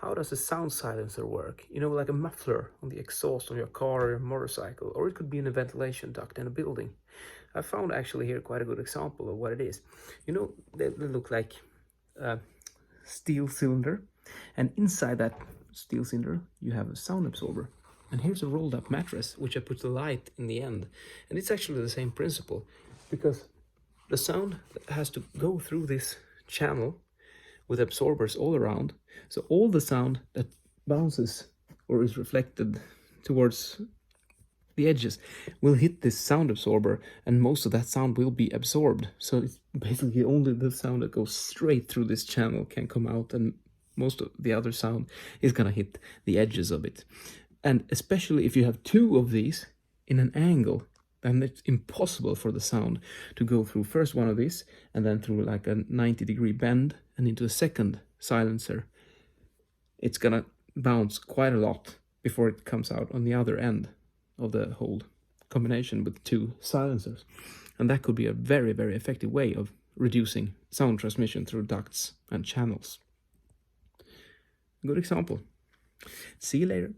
how does a sound silencer work? You know, like a muffler on the exhaust on your car or motorcycle, or it could be in a ventilation duct in a building. I found actually here quite a good example of what it is. You know, they look like a steel cylinder, and inside that steel cylinder you have a sound absorber. And here's a rolled up mattress, which I put the light in the end. And it's actually the same principle, because the sound has to go through this channel with absorbers all around. So all the sound that bounces or is reflected towards the edges will hit this sound absorber, and most of that sound will be absorbed. So it's basically only the sound that goes straight through this channel can come out, and most of the other sound is gonna hit the edges of it. And especially if you have two of these in an angle, then it's impossible for the sound to go through first one of these and then through like a 90-degree bend and into a second silencer. It's gonna bounce quite a lot before it comes out on the other end of the whole combination with two silencers. And that could be a very, very effective way of reducing sound transmission through ducts and channels. Good example. See you later.